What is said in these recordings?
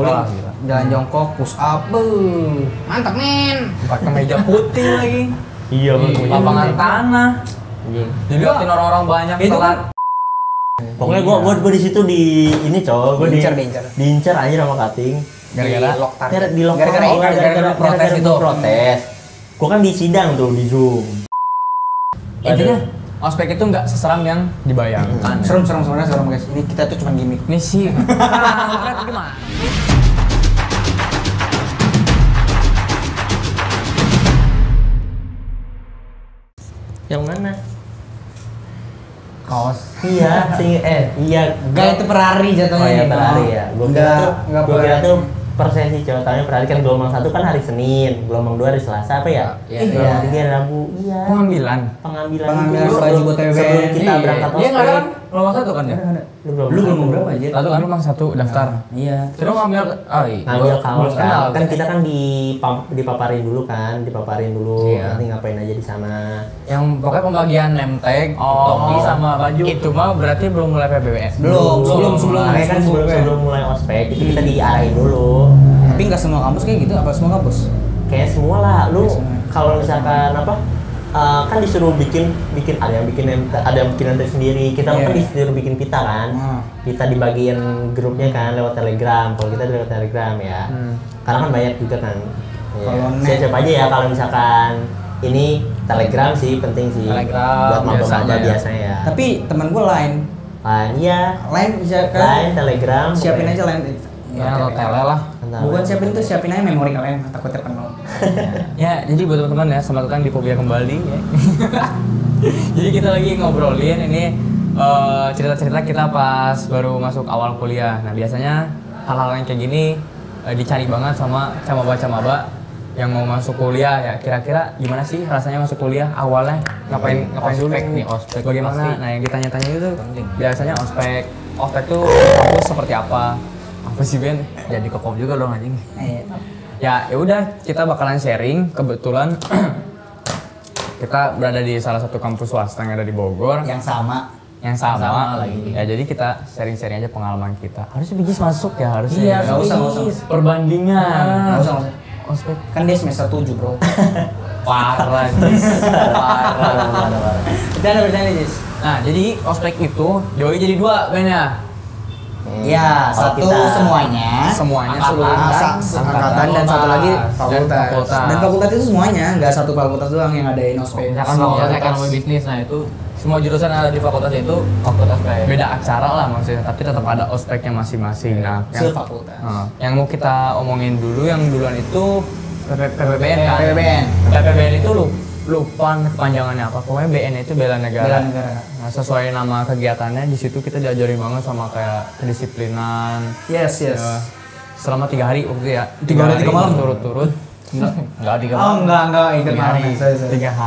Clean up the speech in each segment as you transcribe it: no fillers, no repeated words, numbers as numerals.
Wah, jalan jongkok, push up, mantap men. Pakai meja putih lagi. Iya, Lapangan tanah. Jadi waktu orang-orang banyak itu telat. Pokoknya gua di situ di ini cowok, gua diincar aja sama Kating. Gara-gara Di lock gara-gara protes itu. Protes. Gua kan di sidang tuh di Zoom. Intinya ospek itu nggak seseram yang dibayangkan. Serem sebenarnya serem guys. Ini kita tuh cuma gimmick. Ini sih. Gimana? Yang mana? Kaos. Iya, iya. Enggak itu per hari jatuhnya. Oh iya, nih, per Bang. hari ya. Gua kira tuh per sesi cowok tanya per hari kan gelombang 1 kan hari Senin, gelombang 2 hari Selasa apa ya? Iya. 3 hari Rabu. Iya. Pengambilan Pengambilan baju buat TWB. Sebelum kita berangkat Iya nggak ospek. kan? Gelombang 1 kan ya? Lu belum berapa aja? Lalu kan gelombang 1 daftar. Iya. Terus ngambil Ngambil kaos kenal. kan kita kan dipaparin dulu Iya. nanti ngapain aja di sana. Yang pokoknya pembagian name tag, topi sama baju. Itu mah berarti belum mulai PBBS. Sebelum Makanya kan sebelum mulai ospek itu kita diarahin dulu. Tapi nggak semua kampus kayak gitu, apa semua kampus? Kayak semua lah, lu kalau misalkan kan disuruh bikin ada yang bikin nanti sendiri. Kita kan disuruh bikin pita kan. Kita dibagiin grupnya kan lewat Telegram. Kalau kita lewat Telegram ya. Karena kan banyak juga kan. Ya. Siapa aja ya kalau misalkan ini Telegram sih penting sih. Telegram buat maba-maba biasanya ya. Tapi teman gue lain bisa kan? Lain Telegram. Siapin aja lain. Ya, tele lah. Bukan siapin aja memori kalian, takutnya penuh. Ya, jadi buat teman-teman ya, selamat datang di Fobia kembali ya. Jadi kita lagi ngobrolin ini cerita-cerita kita pas baru masuk awal kuliah. Nah, biasanya hal-hal yang kayak gini dicari banget sama camaba-camaba yang mau masuk kuliah ya. Kira-kira gimana sih rasanya masuk kuliah awalnya? Ngapain dulu? Ospek bagaimana? Nah, yang ditanya-tanya itu biasanya ospek tuh kampus seperti apa? Apa sih Ben? Jadi kokop juga dong anjing. Ya udah kita bakalan sharing. Kebetulan kita berada di salah satu kampus swasta yang ada di Bogor. Yang sama Lagi. Ya jadi kita sharing-sharing aja pengalaman kita. Harusnya Bijis masuk ya harusnya. Iya, nggak usah. Perbandingan. Nggak usah. Ospek Kan dia semester 7 bro. parah, Jis. Parah. Bercanda Jis. Nah jadi ospek itu dibagi jadi 2 Ben ya. Ya, satu semuanya seluruh angkatan dan satu lagi fakultas. Dan fakultas itu semuanya, nggak satu fakultas doang yang ngadain ospek. Misalkan fakultas ekonomi bisnis, nah itu semua jurusan yang ada di fakultas itu ospek. Beda acara lah maksudnya, tapi tetap ada ospeknya masing-masing. Nah, fakultas. Yang mau kita omongin dulu yang duluan itu PPBN kan? PPBN itu lupa kepanjangannya apa, pokoknya BN itu bela negara. Nah, sesuai nama kegiatannya di situ kita diajarin banget sama kayak kedisiplinan. Yes. Ya, selama 3 hari waktu ya. 3 hari 3 malam turut-turut. Enggak 3 malam. Enggak, ikut 3 hari.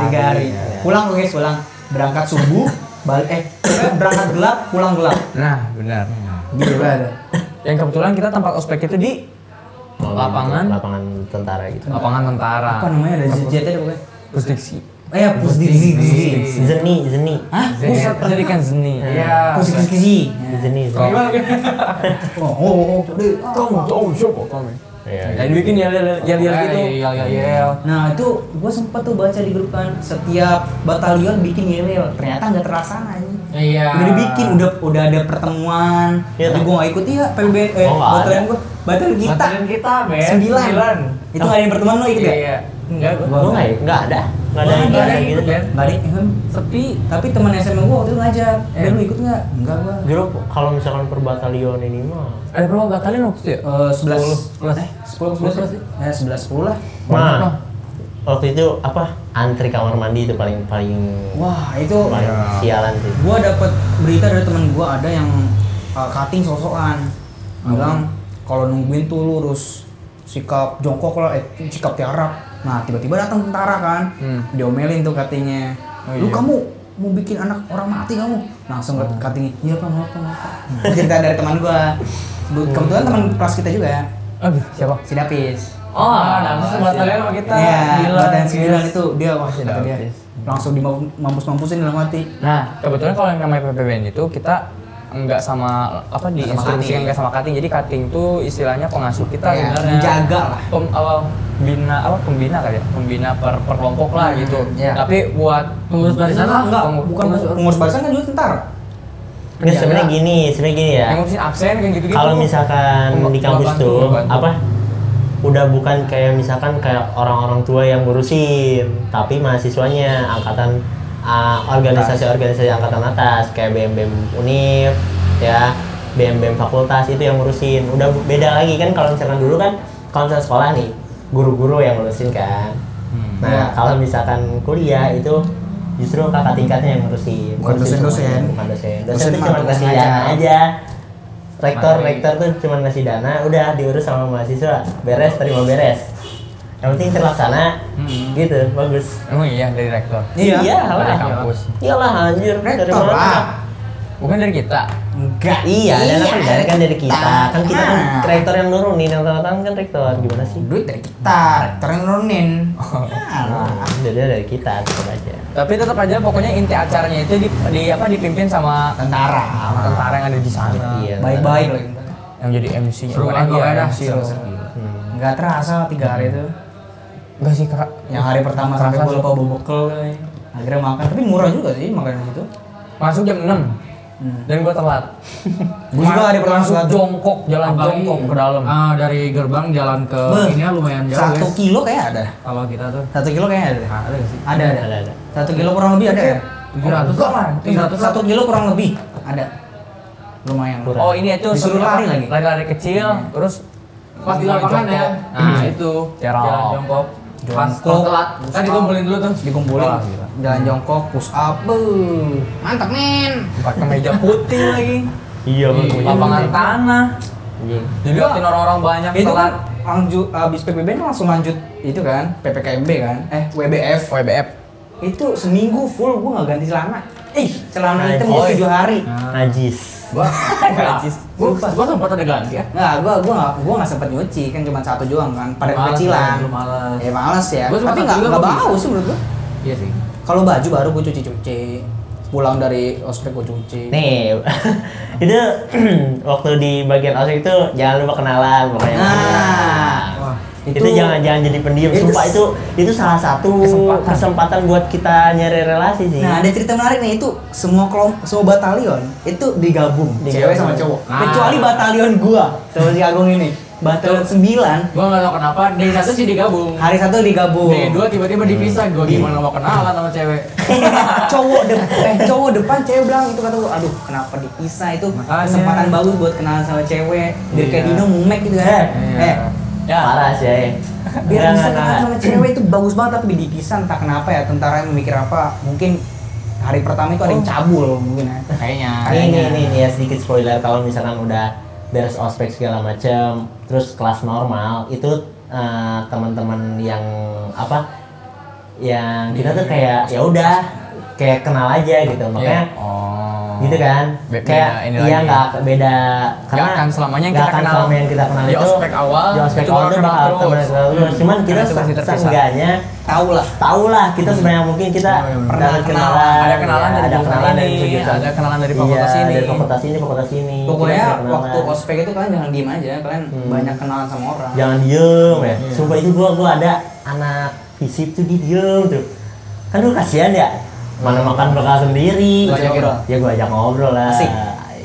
3 hari. Pulang guys, berangkat subuh, berangkat gelap, pulang gelap. Nah, benar. Gila ada. Yang kebetulan kita tempat ospek itu di lapangan tentara gitu. Lapangan tentara. Apa namanya? Ada JT pokoknya. Pusdiksi. Pusdiksi. Zeni. Hah? Pusat pendidikan seni. Iya. Pusdiksi. Zeni. Kamu siapa kamu? Jadi bikin yel gitu. Yel. Nah itu gue sempet tuh baca di grup kan, setiap batalion bikin yel. Ternyata nggak terlaksana aja. Iya. Udah dibikin, udah ada pertemuan. Tapi gue nggak ikut ya PBBN. Batalion kita. 9. Itu nggak ada yang pertemuan lo ikut ya? Iya. Enggak ada. Enggak ada gitu kan. Nggak ada. Tapi teman SMA gue waktu itu ngajak. Ben lu ikut nggak? Enggak gue. Grup kalau misalkan per batalion ini mah. Ada berapa batalion waktu itu ya? 10 sih. 11-10 lah. Nah, waktu itu antri kamar mandi itu paling wah itu sialan sih. Gua dapat berita dari teman gua ada yang cutting sosokan bilang kalau nungguin tuh lurus sikap jongkok lah, sikap tiarap. Nah tiba-tiba datang tentara kan, diomelin tuh cuttingnya. Lu kamu mau bikin anak orang mati kamu? Langsung cuttingnya, iya pak maaf. Cerita dari teman gua. Kebetulan teman kelas kita juga ya. Siapa? Si Dapis. Batalion sama kita. Iya, batalion 9 itu dia kata dia. Langsung dimampus-mampusin dalam hati. Nah, kebetulan kalau yang namanya PPBN itu kita enggak sama apa di instruksikan enggak sama cutting. Jadi cutting tuh istilahnya pengasuh kita Kayak sebenarnya. menjaga lah. Pembina kali ya, pembina per kelompok lah gitu. Iya. Tapi buat Pengurus barisan lah, Enggak, bukan pengurus barisan kan juga tentara. Nggak, sebenarnya gini ya. yang ngurusin absen kayak gitu-gitu. Kalau misalkan di kampus Bantu, tuh bantu. apa? Udah bukan kayak misalkan kayak orang-orang tua yang ngurusin, tapi mahasiswanya angkatan organisasi-organisasi angkatan atas kayak BEM Univ ya, BEM fakultas itu yang ngurusin. Udah beda lagi kan kalau misalkan dulu kan kalau misalkan sekolah nih guru-guru yang ngurusin kan. Nah, kalau misalkan kuliah itu justru kakak tingkatnya yang ngurusin. Bukan dosen-dosen. Bukan dosen. Dosen Dosen tuh mah cuma tugas kasih ngajar. dana aja. Rektor tuh cuma ngasih dana, udah diurus sama mahasiswa, beres terima beres. Yang penting terlaksana, gitu, bagus. Emang iya dari rektor. Iya. Dari lah. kampus. Iyalah anjir, dari Rektor mana? lah. Bukan dari kita. Enggak. Iya, dana kan dari kita. Kan kita kan Nah. rektor yang nurunin, yang tanda tangan kan rektor. Gimana sih? Duit dari kita, rektor yang nurunin. Alah. Jadi dari kita, tetap aja. Tapi tetap aja pokoknya inti acaranya itu dipimpin sama Tentara. tentara yang ada di sana. Iya. Baik-baik lagi. Yang jadi MC-nya. Seru banget pokoknya dah. MC. Seru. Enggak terasa 3 hari itu. Enggak sih, Kak. Yang hari pertama sampai Terasa gue sih. lupa bawa bekal. Akhirnya makan, tapi murah juga sih makan di situ. Masuk jam 6. Dan gua telat. Gue juga hari pertama Masuk telat. jongkok, jalan Apalagi, jongkok ke dalam. dari gerbang jalan ke Beh, ini lumayan jauh. 1 guys. kilo kayak ada. Kalau kita tuh 1 kilo kayak ada. ada nggak sih? Ada. Ada. 1 kilo kurang lebih ada ya? 700 enggak lah. 1 kilo kurang lebih ada. Lumayan. Kurang. Oh, ini itu Disuruh lari lagi. Lari-lari kecil, terus Pas di lapangan ya. Nah, itu Cerok. jalan jongkok. Pas Jongkok. telat. Kan dikumpulin dulu tuh. Dikumpulin. Wah, gila. Jalan jongkok, push up. Mantap, men. pakai meja putih lagi. Iya, Iya. Lapangan tanah. Iya. Jadi liatin orang-orang banyak Itu telat. kan lanjut abis PPBN langsung lanjut itu kan PPKMB kan WBF WBF. itu seminggu full gua nggak ganti celana celana hitam Najis. gua 7 hari Najis. Gua Najis. gua sempat ada ganti ya. nggak gua nggak sempet nyuci kan cuma 1 doang kan pada Males, kecilan lu males. ya males ya Gua cuma tapi 1 nggak juga gua bau bisa. sih menurut gua Iya sih. kalau baju baru gua cuci pulang dari ospek gua cuci Nih, itu waktu di bagian ospek itu jangan lupa kenalan pokoknya. Nah, itu jangan jadi pendiam. itu- Sumpah itu salah satu kesempatan buat kita nyari relasi sih. Nah, ada cerita menarik nih itu semua batalion itu digabung, cewek sama cowok. Ah. Kecuali batalion gua sama si Agung ini. Batalion 9 Gua nggak tahu kenapa D1 sih digabung. hari 1 digabung. D2 tiba-tiba dipisah. Gua gimana mau kenalan sama cewek. cowok depan cewek bilang itu kata gua, aduh kenapa dipisah itu Makanya. kesempatan bagus buat kenalan sama cewek. Biar kayak Iya. Dino mumek gitu kan. Iya. Parah sih. Biar Enggak, bisa enggak, kenalan enggak. sama cewek itu bagus banget tapi dipisah entah kenapa ya tentara yang mikir apa. Mungkin hari pertama itu ada yang cabul mungkin ya. Kayaknya. Ini ya sedikit spoiler kalau misalkan udah beres ospek segala macam, terus kelas normal itu teman-teman yang apa? Yang kita tuh kayak ya udah kayak kenal aja gitu. Makanya Oh. gitu kan kayak ini iya lagi. nggak beda karena akan selamanya yang nggak kita akan kenal. selamanya yang kita kenal Di itu ospek awal, di ospek itu awal bakal itu kenal bakal terus. terus cuman kita Karena itu pasti terpisah. seenggaknya Tahu lah. kita sebenarnya mungkin kita Pernah dapat kenalan. Ada kenalan ya, dari ada kenalan dari ini, jurusan. ada kenalan dari Iya, fakultas ini. dari fakultas ini Pokoknya Kita bisa waktu kenalan. ospek itu kalian jangan diem aja, kalian banyak kenalan sama orang. jangan diem ya sumpah itu gua ada anak fisip tuh dia diem tuh kan lu kasihan ya mana makan bekal sendiri Lu ajak ngobrol? ya gua ajak ngobrol lah Asik.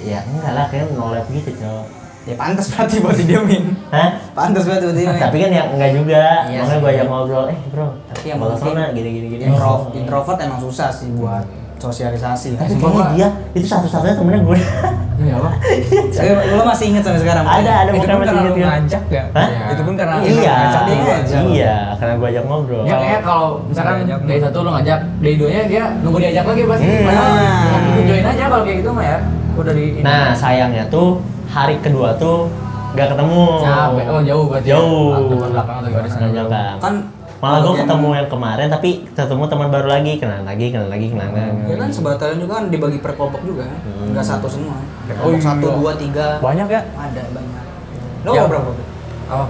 ya enggak lah kayak nolep gitu cowok Ya pantas berarti buat didiemin. hah Pantas berarti buat didiemin. tapi kan ya enggak juga Iya makanya sih. gua ajak ngobrol bro Tapi yang bakal mungkin sana gini introvert emang susah sih buat sosialisasi. tapi Sumpah, kayaknya Pak. dia itu satu-satunya temennya gue Iya apa? Lo masih inget sampai sekarang? ada Itu bukan pun masih karena lu inget ya ngajak ya. Hah? Itu pun karena iya ngajak dia ngajak. iya karena gua ajak ngobrol Ya kayaknya kalau misalkan Ngajak. D1 lo ngajak, D2 nya dia nunggu diajak lagi pasti. Padahal Nah. ikut join aja kalau kayak gitu mah ya. Udah di ini. nah sayangnya tuh hari kedua tuh nggak ketemu Capek. Oh jauh berarti. Jauh. Depan belakang atau gimana? Depan belakang. Kan Malah gue bagian- ketemu yang kemarin tapi ketemu teman baru lagi kenalan lagi Ya kan sebatalion juga kan dibagi per kelompok juga kan? Enggak satu semua. Ada Oh kelompok iya. 1, 2, 3. Banyak ya? Ada banyak. Lo Ya. berapa? Oh.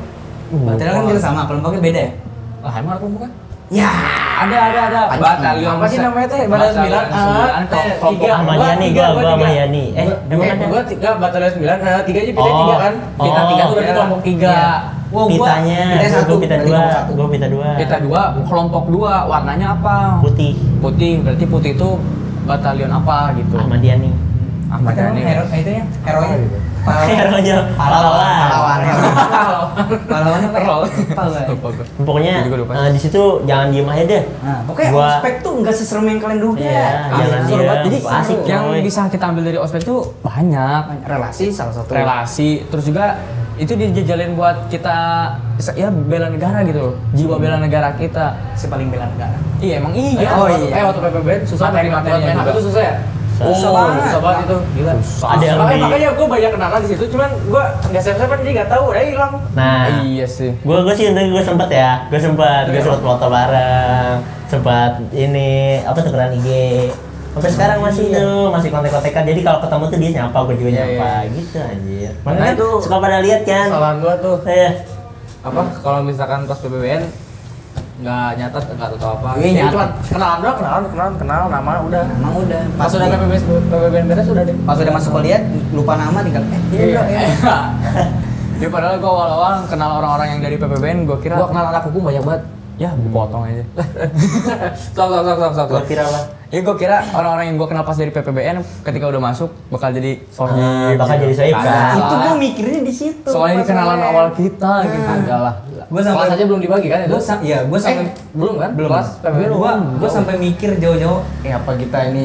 Batalion kan kita sama, kelompoknya beda ya? Lah emang aku bukan? Ya, Ada. Batalion Apa sih namanya teh? Batalion 9. Kelompok Ahmad Yani, gua sama Yani. Gua 3 Batalion 9, 3 aja pita 3 kan. Pita 3 tuh berarti kelompok 3. Wow, Pitanya, pita satu, gua pita berarti 2. kelompok satu. Gua pita 2. Kita 2, kelompok 2, warnanya apa? Putih. Berarti putih itu batalion apa gitu? Ahmad Yani. Ahmad Itu Yani. hero itu ya, hero-nya. Hero-nya Pahlawan. Pahlawannya apa? Pahlawan. Lupa gua. Pokoknya Gua juga lupa. di situ jangan diem aja deh. Nah, pokoknya Gua- ospek tuh nggak seserem yang kalian duga. Iya, jangan Seru dia. banget. Jadi Asik, yang coy. bisa kita ambil dari ospek itu banyak. Relasi salah satu. Relasi, terus juga itu dijajalin buat kita ya bela negara gitu loh. Jiwa bela negara kita. Si paling bela negara. Iya emang iya. Oh, iya. Waktu PPBN susah Materi- buat materinya main juga. HP itu susah ya? Susah banget. Susah banget itu, gila. Ada yang di- Makanya gue banyak kenalan di situ, cuman gue nggak save-save jadi nggak tahu, udah hilang. Nah, Iya sih. gue sih gue sempet foto bareng, sempat ini apa tukeran IG. Sampai sekarang masih tuh, masih kontek-kontekan. Jadi kalau ketemu tuh dia nyapa, gue juga Iya, nyapa iya. gitu anjir. Makanya Makanya tuh tuh suka pada lihat kan. Kesalahan gue tuh Iya. Apa kalau misalkan pas PPBN nggak nyatet nggak tahu apa. Iya, Jadi nyatet. cuma kenalan doang, kenal nama udah. Emang udah. Pas udah PPBN beres udah deh. Pas udah masuk kuliah lupa nama tinggal iya bro ya. Ya padahal gue awal-awal kenal orang-orang yang dari PPBN, gue kira Gue kenal anak hukum banyak banget. ya gue potong aja. Stop. Gue kira apa? Ya gue kira orang-orang yang gue kenal pas dari PPBN ketika udah masuk bakal jadi sohib. Bakal jadi sohib kan. Itu gue mikirnya di situ. Soalnya ini pas kenalan PPBN. awal kita gitu. Enggak lah. Gue sampai Kelas aja belum dibagi kan itu? gue sampai Belum kan? belum Kelas PPBN gue sampai mikir jauh-jauh apa kita ini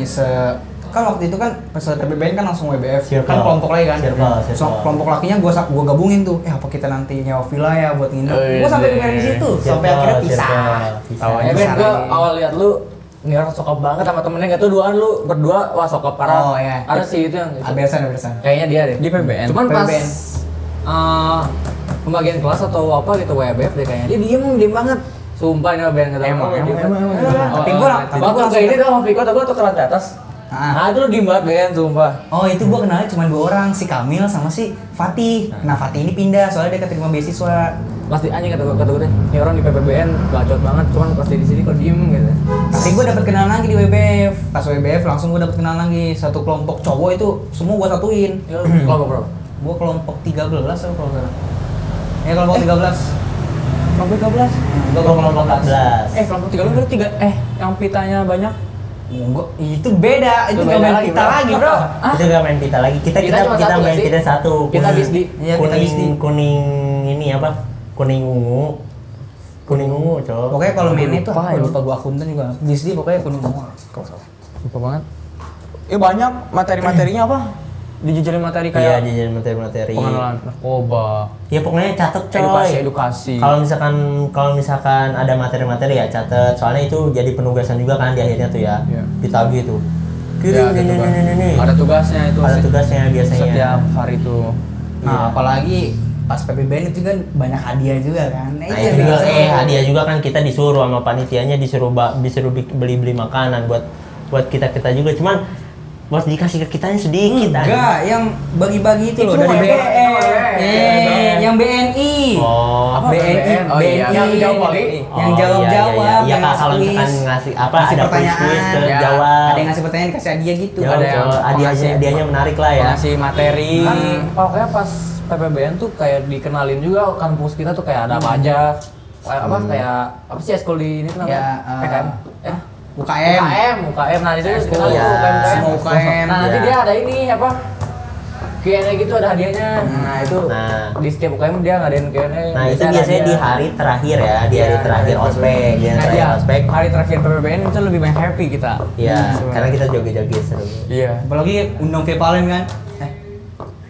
kan waktu itu kan peserta PPBN kan langsung WBF Circle. kan kelompok lagi kan Circle. So, kelompok lakinya gue gabungin tuh apa kita nanti nyewa villa ya buat nginep Oh, gue sampai iya. mikir di situ Circle, sampai akhirnya pisah Tawain. Ya Bisa Ben, gue lagi. awal lihat lu ini orang sokap banget sama temennya, nggak tuh duaan lu berdua, wah sokap parah. Oh, iya. Ada sih itu yang Abesan kayaknya dia deh. Di PPBN. Cuman pas PPBN. pembagian kelas atau apa gitu WBF deh kayaknya. Dia diem banget. Sumpah ini Ben kata Emang, dia diem emang. banget. Tapi Oh, gue oh, tapi Waktu gue kayak ini tuh sama Viko, tapi gue tuh kelas di atas. Ah. Nah itu lu diem banget Ben, sumpah. oh itu gue kenalnya cuma 2 orang si Kamil sama si Fatih nah Fatih ini pindah soalnya dia keterima beasiswa Pasti anjing kata gue deh, ini orang di PPBN bacot banget, cuman pas di sini kok diem gitu. tapi gue dapet kenalan lagi di WBF pas WBF langsung gue dapet kenalan lagi satu kelompok cowok itu semua gue satuin Ya, kelompok berapa? gue kelompok 13 atau kalau nggak salah ya kelompok 13 Kelompok 13. gue kelompok 14 Kelompok 3 lu berarti 3 yang pitanya banyak. itu beda itu Itu nggak beda main lagi, kita bro. lagi bro Itu gak main pita lagi. Kita Kita cuma satu main nggak sih? pita satu. Kita Kuning- bisdi. Iya, kita bisdi. kuning ini apa? Kuning ungu. Kuning ungu, cowok. pokoknya kalau main itu Lupa, apa ya. lupa gue akuntan juga Disney pokoknya kuning semua Lupa banget. Banyak materi-materinya apa? Dijajalin materi Iya, kayak jajan materi-materi. pengenalan narkoba, Ya pokoknya catet coy. edukasi. Kalau misalkan ada materi-materi ya catet. Soalnya itu jadi penugasan juga kan di akhirnya tuh ya. Iya. Ditagih tuh. Ya, ada ada tugasnya itu Ada sih. tugasnya biasanya. Setiap hari tuh. nah apalagi pas PPBN itu kan banyak hadiah juga kan Nah itu juga hadiah juga kan kita disuruh sama panitianya disuruh beli makanan buat kita juga cuman buat dikasih ke kitanya sedikit enggak yang bagi-bagi itu loh Itu dari WBF. yang BNI Oh, Apa BNI Oh, iya. BNI Yang jawab kali. yang jawab-jawab Iya yang Kak, kalau ngasih misalkan quiz, ngasih apa ngasih ada pertanyaan quiz ya, jawab. ada yang ngasih pertanyaan kasih hadiah gitu Ya, Ada yang hadiahnya menarik lah ya. Ngasih materi. Kan pokoknya pas PPBN tuh kayak dikenalin juga kampus kita tuh kayak ada apa aja. Kayak apa kayak apa sih eskul di ini tuh namanya? Ya, PKM. UKM UKM. Nah, itu dikenalin ya, tuh UKM. semua UKM. Nah, nanti Ya. dia ada ini apa? Q&A gitu ada hadiahnya. Nah, itu Nah. di setiap UKM dia ngadain Q&A. Nah, itu biasanya di hari terakhir ya, di hari terakhir ospek, di hari Nah, terakhir iya, ospek. hari terakhir PPBN itu lebih banyak happy kita. Iya, Sebenarnya. karena kita joget-joget seru. Iya. apalagi undang Valen kan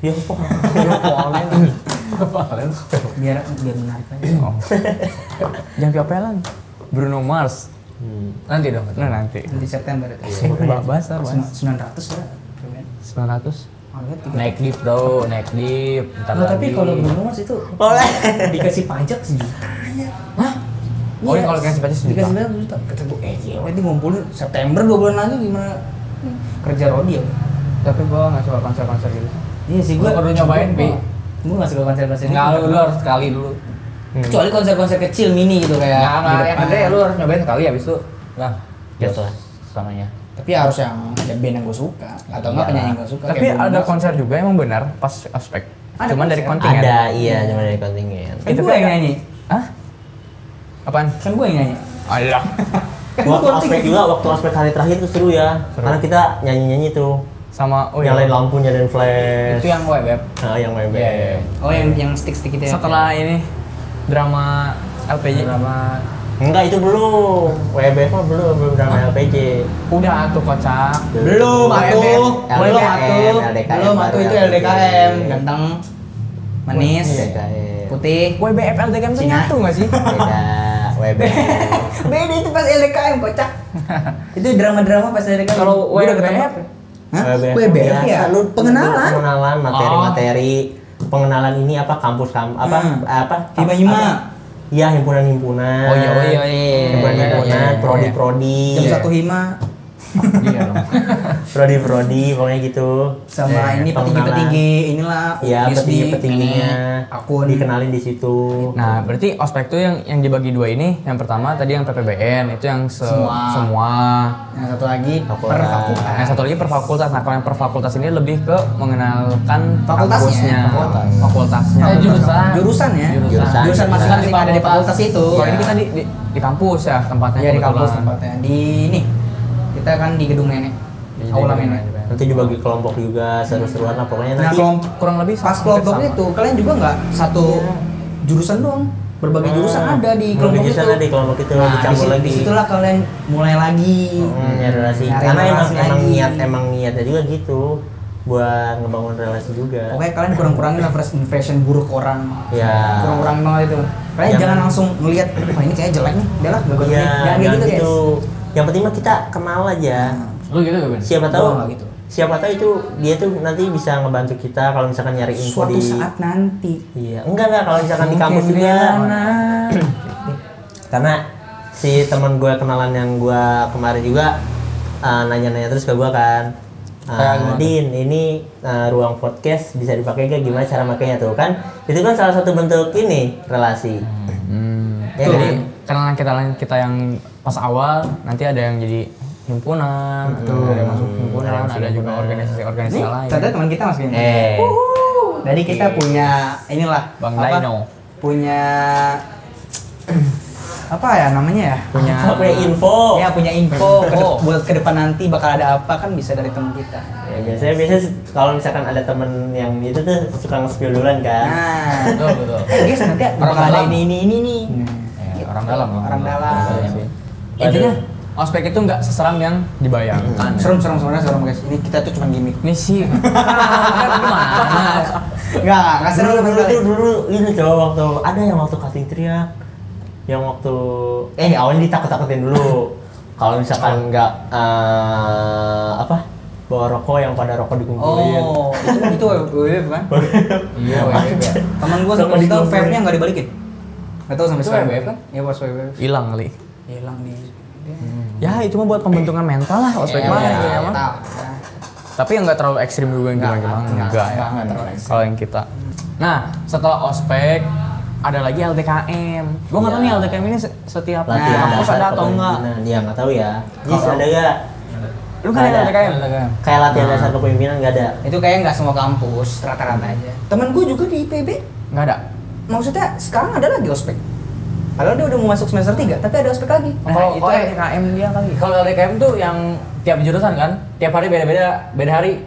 Ya, biar menarik aja Oh. Jangan kepelan. Bruno Mars. Nanti dong. Nah nanti. di September itu Bahasa 900 ya 900. Naik dip tuh, naik dip. Ntar Nah, tapi lagi. kalau Bruno Mars itu boleh. dikasih pajak sejutanya. Hah? Oh, ini kalau dikasih pajak sejuta? Dikasih pajak sejuta. Kata gue, gila ini ngumpulin September 2 bulan lagi gimana? Kerja Rodi ya? Tapi gua nggak suka konser-konser gitu. Iya sih Gua perlu nyobain, Pi. Gue gak suka konser-konser Enggak, lu harus sekali dulu. Kecuali konser-konser kecil mini gitu kayak Nggak, di yang depan. ada ya lu harus nyobain sekali habis itu. Nah, Gitu. selamanya. Tapi harus yang ada band yang gue suka atau enggak penyanyi yang gue suka. Tapi kayak ada Bruno. konser juga emang benar pas ospek. Ada Cuman dari konser. kontingen. Ada, iya, cuma dari kontingen. Kan gue yang nyanyi. Hah? Apaan? Kan gue yang nyanyi. Alah. Waktu ospek juga, waktu ospek hari terakhir tuh seru ya. Karena kita nyanyi-nyanyi tuh. Sama Nyalain lampu, nyalain flash. Itu yang web. Nah, yang WB. Iya, iya. Oh yang stick-stick itu ya. setelah ini drama LPJ. Drama Enggak, itu belum. WB mah belum drama LPJ. Udah tuh kocak. Belum atuh. Belum atuh. LDKM, Belum atuh itu baru LDKM. Ganteng. Manis. LDKM. Putih. WBF LDKM tuh Cina. nyatu nggak sih? Beda, WB. Beda itu pas LDKM kocak. Itu drama-drama pas LDKM. Kalau Gua udah WBF? ketemu. Hah? WBF WBF ya? biasa, lu Pengenalan. pengenalan materi-materi. Pengenalan ini apa kampus apa Hima-hima. Iya, himpunan-himpunan. Oh iya. Himpunan-himpunan, Iya. prodi-prodi. Jam 1 Hima Iya dong. Prodi-prodi pokoknya gitu. sama ini petinggi-petinggi inilah Iya, Disney, petinggi-petingginya ini, akun. dikenalin di situ. Nah, berarti ospek tuh yang dibagi dua ini. Yang pertama tadi yang PPBN itu yang semua. Yang satu lagi Fakultas. per fakultas. Yang satu lagi per fakultas. Nah, kalau yang per fakultas ini lebih ke mengenalkan Fakultasnya, kampusnya, fakultas. fakultasnya. Jurusan ya. Jurusan. Jurusan masing-masing ada di fakultas itu. Kalau ini kita di kampus ya tempatnya. Iya di kampus kebetulan. tempatnya. Di ini kita kan di gedung nenek. Di Aula gedung nenek. nenek. Nanti dibagi kelompok juga, seru-seruan lah pokoknya Nah, nanti. Kurang lebih pas hampir kelompok sama. itu kalian juga nggak satu jurusan doang. Berbagai jurusan ada di kelompok Berbagai itu. jurusan ada di kelompok itu, Nah, dicampur lagi. disitulah kalian mulai lagi. Nyari relasi. Nyari Karena relasi lagi. emang niatnya juga gitu buat ngebangun relasi juga. Pokoknya kalian kurang-kurangin lah first impression buruk orang. Ya. Kurang-kurangin banget itu. Kalian jangan langsung ngelihat, wah ini kayaknya jelek nih, udah lah, bagus Iya, nih. Jangan kayak gitu, guys. Yang penting mah kita kenal aja. Lu gitu gak, Ben? Siapa Gua tahu nggak gitu. siapa tahu itu dia tuh nanti bisa ngebantu kita kalau misalkan nyari info Suatu di saat nanti. Iya, enggak kalau misalkan di kampus juga. Karena si teman gue kenalan yang gue kemarin juga nanya-nanya terus ke gue kan. Din, ini ruang podcast bisa dipakai gak? Gimana cara makainya tuh kan? Itu kan salah satu bentuk ini relasi. Ya, Jadi kan? kenalan kita yang pas awal nanti ada yang jadi himpunan, ada yang masuk himpunan, ada juga organisasi-organisasi Nih, lain. ternyata teman kita Mas Gini. Eh, Jadi kita punya inilah Bang apa? Dino. Punya apa ya namanya ya? apa ya info? Ya punya info buat ke depan nanti bakal ada apa kan bisa dari teman kita. Ya, biasanya kalau misalkan ada temen yang itu tuh suka nge-spill duluan kan. Nah, Betul. guys nanti bakal ada ini nih. Ya, orang dalam. Orang dalam. Intinya ospek itu nggak seseram yang dibayangkan. Serem sebenarnya serem guys. Ini kita tuh cuma gimmick. Ini sih gimana? Enggak serem sama sekali. Dulu ini coba waktu casting teriak, yang waktu awalnya ditakut-takutin dulu. Kalau misalkan nggak bawa rokok yang pada rokok dikumpulin. Oh, itu WWF kan? Iya, WBF ya. Teman gua Sama sampai itu dikumpulin. vape-nya enggak dibalikin. Enggak tahu sampai Itu sekarang. WWF kan? Iya, pas WWF. Hilang kali. Hilang di Ya itu mah buat pembentukan mental lah ospek mah. ya, mah. tahu. Tapi yang nggak terlalu ekstrim juga yang gimana enggak ya. Enggak terlalu ekstrim. Kalau yang kita. Nah setelah ospek ada lagi LDKM. Gua nggak tahu nih LDKM ini setiap Latihan kampus dasar ada atau enggak. kepemimpinan. Iya nggak tahu ya. Jis Kalau- ada nggak? Lu kan ada LDKM? Kayak latihan dasar kepemimpinan nggak ada. Itu kayaknya nggak semua kampus, rata-rata aja. Temen gua juga di IPB, Nggak ada. maksudnya sekarang ada lagi ospek. Padahal dia udah mau masuk semester 3, tapi ada ospek lagi. Nah, Kalau itu LDKM dia kali. Kalau LDKM tuh yang tiap jurusan kan, tiap hari beda hari.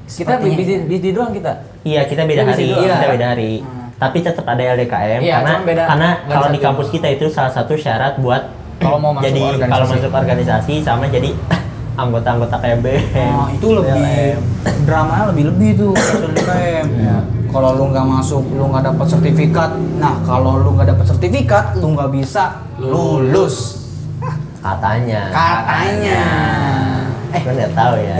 Kita Sepertinya. di doang kita. Iya kita beda Itu di hari. situ, Kita iya. beda hari. Tapi tetap ada LDKM Iya, karena cuma beda kalau di organisasi. kampus kita itu salah satu syarat buat Kalau mau masuk jadi organisasi. kalau masuk organisasi sama jadi anggota-anggota KB. Nah, itu lebih dramanya lebih tuh LDKM. Kalau lu nggak masuk, lu nggak dapat sertifikat. Nah, kalau lu nggak dapat sertifikat, lu nggak bisa lulus. Katanya. Gue nggak tahu ya.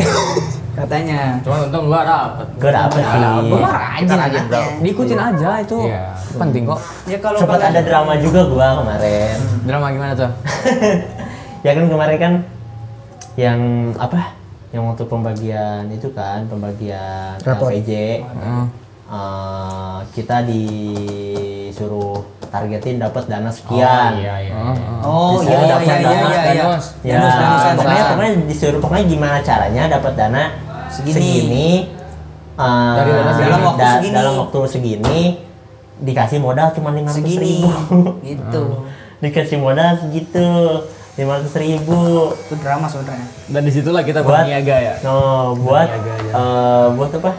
Katanya. Cuma untung gua dapet. Gue dapet sih. Gua mah rajin aja, bro. Diikutin aja itu Iya. penting kok. Ya kalau Sempat kalian- ada drama juga gua kemarin. Drama gimana tuh? Ya kan kemarin kan yang apa? Yang untuk pembagian itu kan, pembagian Rapor. LPJ. Hmm. Kita disuruh targetin dapat dana sekian. Oh Disuruh iya dapat iya dana. iya iya. Ya, pokoknya disuruh pokoknya gimana caranya dapat dana segini, Dari dana segini. dalam waktu segini dikasih modal cuma 500.000. Segini. Gitu. Dikasih modal segitu 500.000 Itu drama sebenarnya. Dan disitulah kita buat berniaga ya. No, buat buat apa?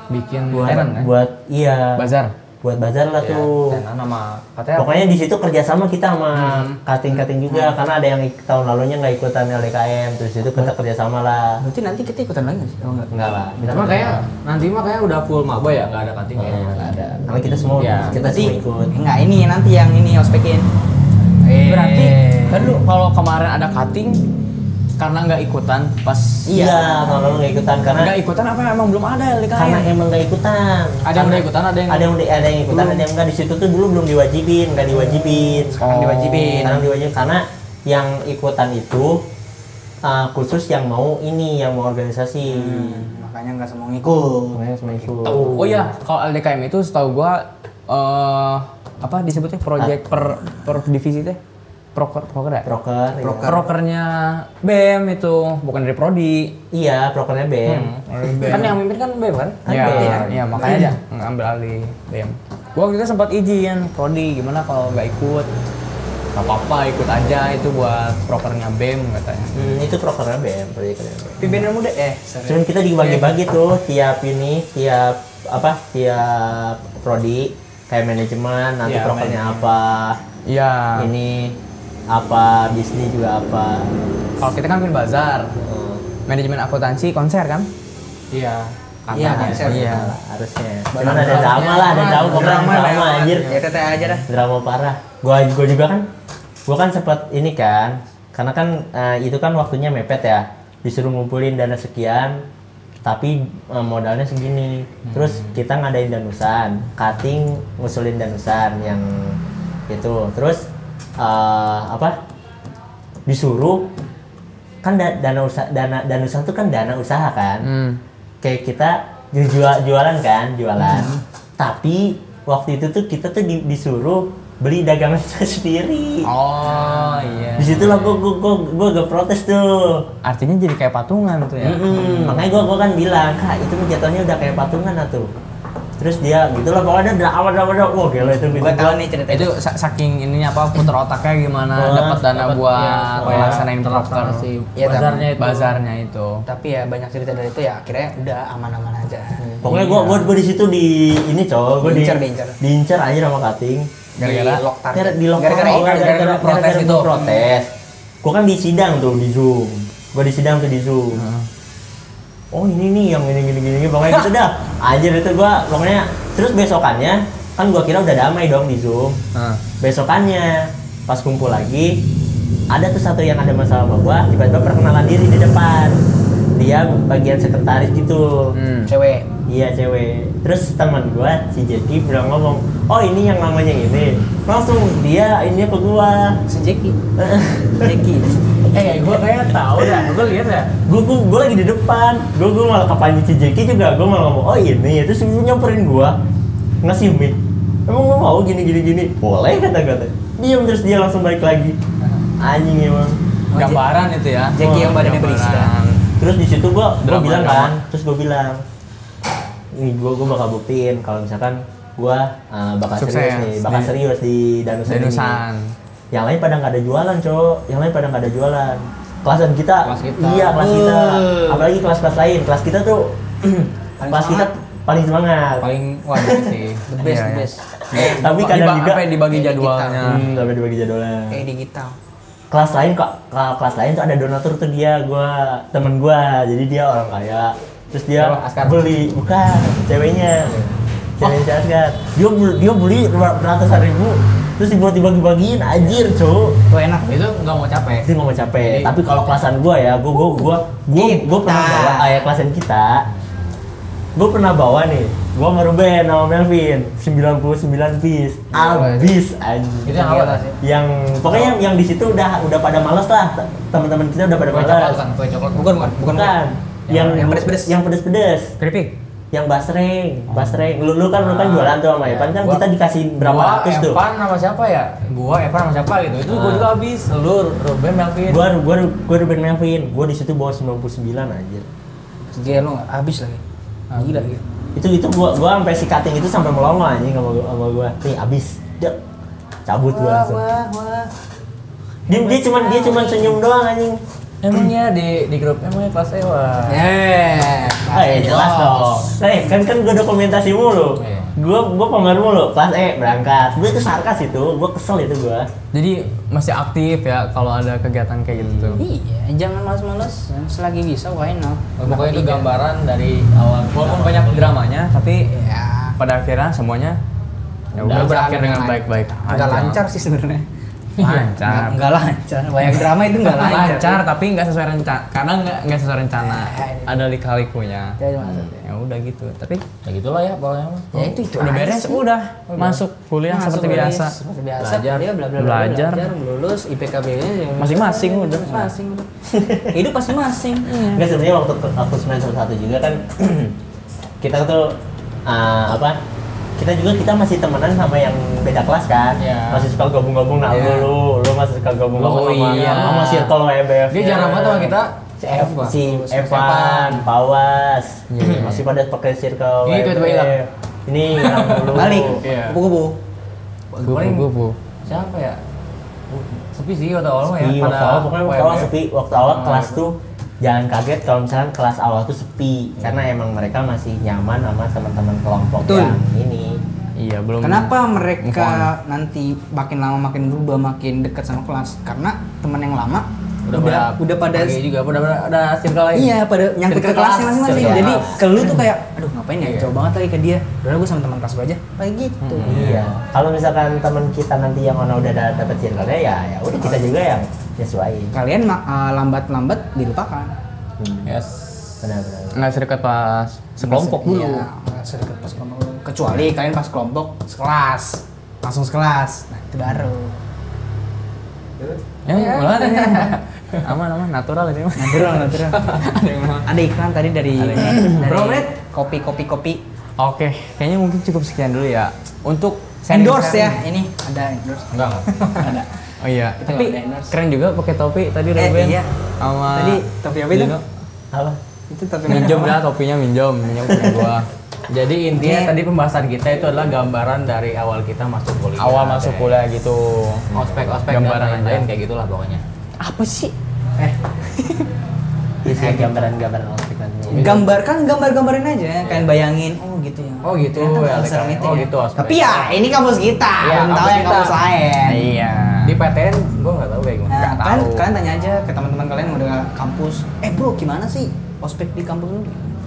Bikin Buat tenan kan? buat iya. Bazar. Buat bazar lah tuh. Tenan sama katanya. Pokoknya di situ kerjasama kita sama cutting juga karena ada yang tahun lalunya nggak ikutan LDKM, terus itu kita kerjasama lah. Berarti nanti kita ikutan lagi nggak sih? Oh enggak. Enggak lah. Kita Cuma kayak nanti mah kayak udah full maba ya, nggak ada cutting ya. nggak ada. Karena kita semua Ya, kita semua ikut. Enggak, ini nanti yang ini ospekin. Berarti kan lu kalau kemarin ada cutting karena nggak ikutan pas Iya, tahun lalu nggak ikutan karena ikutan apa emang belum ada karena LDKM? emang nggak ikutan. Ada yang udah ikutan, ada yang ada yang ikutan, ada yang enggak. Di situ tuh dulu belum diwajibin, nggak diwajibin. Sekarang diwajibin. Sekarang diwajibin karena yang ikutan itu khusus yang mau ini, yang mau organisasi. Makanya nggak semua ngikut. Makanya semua ikut. Oh iya, kalau LDKM itu setahu gua apa disebutnya project per divisi teh? Proker ya? Proker. Iya. Prokernya BEM itu, bukan dari prodi. Iya, prokernya BEM. Kan yang mimpin kan BEM kan? Kan Iya, BEM. iya makanya dia ngambil alih BEM. Gua waktu itu sempat izin prodi, gimana kalau nggak ikut? Gak apa-apa, ikut aja itu buat prokernya BEM katanya. Itu prokernya BEM, proyeknya BEM. Pimpinan muda Cuman kita dibagi-bagi tuh tiap prodi kayak manajemen nanti Iya, prokernya apa. Iya. Ini apa, bisnis juga apa. Kalau kita kan bikin bazar, manajemen akuntansi konser kan? Iya. Iya, konser. Iya. Harusnya. Cuman ada drama lah, ada drama, pokoknya drama anjir. Ya teteh aja dah. Drama parah. Gua juga kan sempat ini kan, karena kan itu kan waktunya mepet ya, disuruh ngumpulin dana sekian, tapi modalnya segini. Terus kita ngadain danusan, cutting ngusulin danusan yang itu. Terus disuruh kan danusan tuh kan dana usaha kan. Kayak kita jualan kan, jualan. Tapi waktu itu tuh kita tuh disuruh beli dagangan kita sendiri. Oh iya. Disitulah gue agak protes tuh. Artinya jadi kayak patungan tuh ya. Makanya gue kan bilang, Kak itu jatuhnya udah kayak patungan atuh. Terus dia gitulah pokoknya drama. Wah gila itu. Gua tahu nih cerita Itu saking ininya apa puter otaknya gimana dapat dana buat melaksanain proker Iya, bazarnya itu. Tapi ya banyak cerita dari itu ya akhirnya udah aman-aman aja. Pokoknya gue di situ di ini cowok, gue diincar aja sama cutting. Gara-gara lock target. Di lock Gara-gara protes itu. Protes. Gue kan di sidang tuh di Zoom. Gue di sidang tuh di Zoom. Oh ini nih yang gini pokoknya gitu dah. Anjir itu gua pokoknya terus besokannya kan gua kira udah damai dong di Zoom. Besokannya pas kumpul lagi ada tuh satu yang ada masalah sama gua, tiba-tiba perkenalan diri di depan. Dia bagian sekretaris gitu. Cewek. Iya cewek. Terus teman gua si Jeki bilang ngomong, "Oh, ini yang namanya ini." Langsung dia ini ke gua. Si Jeki. Jeki. Gua kayak tahu dah, gua lihat ya. Gue lagi di depan, gue malah kapan si Jeki juga, gue malah ngomong, oh ini, terus dia nyamperin gue, ngasih mic, emang lo mau gini, boleh kata-kata, diam terus dia langsung balik lagi, anjing emang. Gambaran itu ya. Jeki yang badannya berisi kan. Terus di situ gue bilang Drama. kan, terus gue bilang, ini gue bakal buktiin kalau misalkan gue bakal Sukses serius nih, bakal di- serius di Danusan ini. Danusan. Yang lain pada nggak ada jualan, Cok. Yang lain pada nggak ada jualan. Kelas kita. Iya, kelas kita. Apalagi kelas-kelas lain. Kelas kita tuh kelas kita paling semangat. Paling wajar sih. The best, Iya, the iya. best. Tapi kadang juga sampai dibagi Kayak jadwalnya. sampai dibagi jadwalnya. Kayak digital. Kelas lain kok, kelas lain tuh ada donatur tuh dia, temen gua. Jadi dia orang kaya. Terus dia Askar. beli, bukan, ceweknya. Ceweknya si Askar. Dia beli ratusan ribu. Terus dibuat dibagi-bagiin, anjir, Cok. Tuh enak. Itu nggak mau capek. Itu nggak mau capek. Tapi kalau kelasan gua ya, gua pernah bawa kelasan kita. Gua pernah bawa nih. Gua sama Ruben sama Melvin 99 piece. Abis anjing. Itu yang apa sih? Yang pokoknya yang di situ udah pada males lah. Teman-teman kita udah pada Kue coklat males. kan, kue coklat. Bukan. Yang Yang pedes-pedes. Yang pedes-pedes. Keripik. yang basreng. Lu kan jualan tuh sama Evan kan kita dikasih berapa ratus tuh. Evan sama siapa ya? Evan sama siapa gitu. Itu gua juga habis. Lu Ruben Melvin. Gua Ruben Melvin. Gua di situ bawa 99 anjir. Dia lo habis lagi. Gila gitu. Itu gua sampai si cutting itu sampai melongo anjing sama gua. Nih habis. Cabut gua langsung. Dia cuma senyum doang anjing. Emangnya di grup emangnya kelas Ewa. Jelas dong. Kan gua dokumentasi mulu. Iya. Gua pamer mulu, kelas E berangkat. Gua itu sarkas itu, gua kesel itu gua. Jadi masih aktif ya kalau ada kegiatan kayak gitu tuh. Iya, jangan malas-malas. Selagi bisa, why not? Pokoknya itu gambaran dari awal. Walaupun banyak dramanya, tapi Ya, pada akhirnya semuanya ya udah berakhir dengan baik-baik Nggak aja. lancar sih sebenarnya. Lancar. Nggak lancar. Banyak drama itu nggak Lancar tapi nggak sesuai rencana. Karena nggak sesuai rencana. Ya, Ada lika-likunya. Jadi maksudnya. Ya udah gitu. Tapi Ya gitulah ya pokoknya mah. Ya itu udah aja beres, sih. udah masuk kuliah Masuk seperti kuliah biasa. Seperti biasa. Belajar. Dia bla bla bla, Belajar. lulus IPKB-nya Masing-masing udah. Masing-masing udah. Hidup masing-masing. Enggak sebenarnya waktu aku semester 1 juga kan kita tuh kita masih temenan sama yang beda kelas kan. Iya. Masih suka gabung-gabung Iya. lu masih suka gabung-gabung Oh, sama iya. sama circle WBF. Dia jarang banget sama kita. Si Evan, Pawas. Iya. Masih pada pakai circle Ini tiba-tiba hilang. Ini hilang dulu. Balik. Iya. Kupu-kupu. Gupu-gupu. Siapa ya? Sepi sih waktu awal mah ya. Sepi, waktu awal pokoknya waktu awal sepi. Waktu awal kelas tuh jangan kaget kalau misalnya kelas awal tuh sepi karena emang mereka masih nyaman sama teman-teman kelompok Betul. yang ini. Iya, belum. Kenapa mereka nanti makin lama makin berubah, makin dekat sama kelas? Karena teman yang lama udah pada pergi juga ada circle lain. iya pada nyangkut ke Circle kelasnya kelas, masing-masing. circle Jadi kelas. ke lu tuh kayak aduh ngapain ya Iya. jauh banget lagi ke dia. Udah gue sama teman kelas gue aja. Kayak gitu. Iya. Kalau misalkan teman kita nanti yang mana udah dapet circle-nya ya udah kita juga yang nyesuaiin. Kalian lambat-lambat dilupakan. Yes. Benar-benar. nggak sedekat pas sekelompok dulu. Iya, nggak sedekat pas kelompok dulu. Kecuali kalian pas kelompok sekelas. Langsung sekelas. Nah, itu baru. Ya, malah aman natural ini mah. Natural. Ada iklan tadi dari Bro, kopi. Oke, kayaknya mungkin cukup sekian dulu ya. Untuk Endorse ya, sharing-sharing. ini ada endorse. Enggak. Ada. Oh iya, Kita tapi nggak ada endorse. keren juga pakai topi tadi Ruben. Iya. Sama Tadi topi apa itu? Dino. Apa? Itu topi Minjem dah topinya minjem punya gua. Jadi intinya Ini- tadi pembahasan kita itu adalah gambaran dari awal kita masuk kuliah. Awal masuk Kayak kuliah gitu. Ospek Gambaran dan aja. lain-lain kayak gitulah pokoknya. Apa sih? Isi gambaran-gambaran ospek nanti. gambar-gambarin aja, kalian bayangin, oh gitu ya. Oh gitu, Ternyata ya, serem Leka. itu Oh ya. gitu, ospek. Tapi ya ini kampus kita, Iya, belum tahu kampus yang kita. kampus lain. Iya. Di PTN gua nggak tahu kayak gimana. Nah, Nggak kalian, tahu. kalian tanya aja ke teman-teman kalian yang udah kampus, bro gimana sih ospek di kampus lu?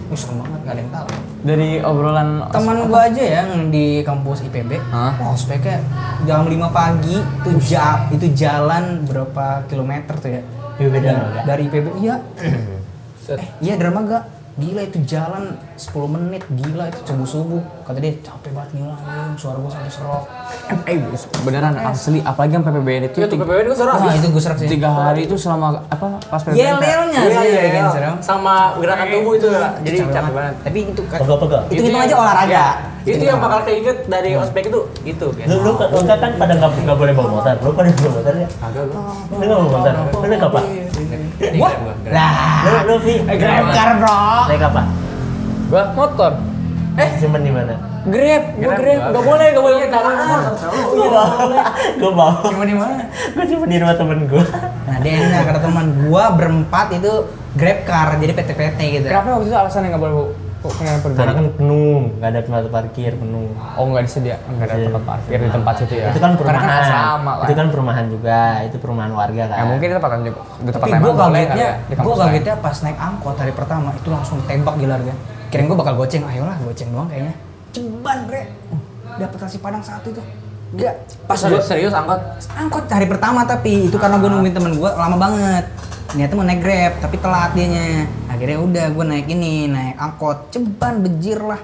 Wih serem banget, gak ada yang tahu. Dari obrolan Teman gua aja ya yang di kampus IPB, Hah? ospeknya jam 5 pagi itu jalan berapa kilometer tuh ya? Iya, beda Dari- nggak? Dari IPB, iya. Set. Iya Dermaga, gila itu jalan 10 menit, gila itu subuh-subuh. Kata dia capek banget gila, anjing, suara gua sampai serok. beneran asli, apalagi yang PPBN itu. Iya tuh PPW itu seru. Wah itu gue serok sih. 3 hari itu selama apa pas PPBN. Yel-yelnya Iya, sih iya, bikin iya. serem. Sama gerakan tubuh itu ya. Jadi capek banget. Tapi itu kan Pegel-pegel. itu hitung aja olahraga. Itu yang bakal keinget dari ospek itu biasa. Lu kan pada nggak boleh bawa motor. Lu pada bawa motor ya? Agak gua. Lu nggak bawa motor. Lu naik apa? Wah, lah. Lu Vi? Grab car bro. Naik apa? Gua motor. Simpen di mana? Grab, gua Grab. Grab. Gak boleh tangan. Gue bawa. Cuma di mana? Gue simpen di rumah temen gue. Nah dia enak kata teman gua berempat itu Grab car jadi PT-PT gitu. Kenapa waktu itu alasannya nggak boleh pengen pergi? Karena kan penuh, nggak ada tempat parkir penuh. Oh nggak disediakan, nggak ada tempat parkir di tempat situ ya. Itu kan perumahan. Karena kan sama lah. Itu kan perumahan juga. Itu perumahan warga kan. Ya mungkin di tempat juga di tempat Tapi lain gua mah boleh kali kagetnya, ya, di gua kampus lain. kagetnya pas naik angkot hari pertama itu langsung tembak gila harga. Kirain gua bakal goceng, ayolah goceng doang kayaknya. Ceban bre, dapat nasi padang satu itu. Enggak, pas gua Serius angkot. angkot hari pertama tapi itu karena gua nungguin temen gua lama banget. Niatnya mau naik Grab tapi telat dianya. Akhirnya udah gua naik angkot, ceban bejir lah.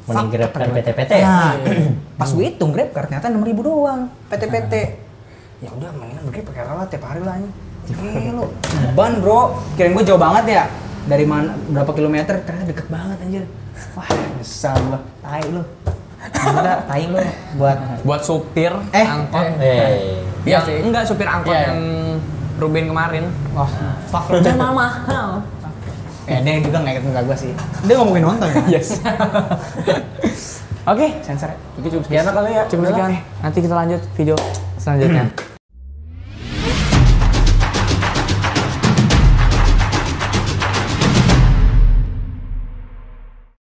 Mending Fuck, Grab kan kata gua. PT-PT. Nah, pas gue hitung Grab car ternyata 6.000 doang PT-PT. Ya udah mendingan Grab pakai ralat tiap hari lah anjing. Lu ceban bro, kirain gue jauh banget ya. dari mana berapa kilometer ternyata deket banget anjir. Wah, nyesal gua. Tai lu. Kita tai lu buat supir angkot. Iya Ya enggak supir angkot Iya. yang Ruben kemarin. wah, fuck lu. Jangan mahal. Dia juga nggak ikut gua sih. Dia ngomongin nonton ya. Yes. Oke, Sensor ya. Cukup sekian kali ya. cukup sekian. Nanti kita lanjut video selanjutnya.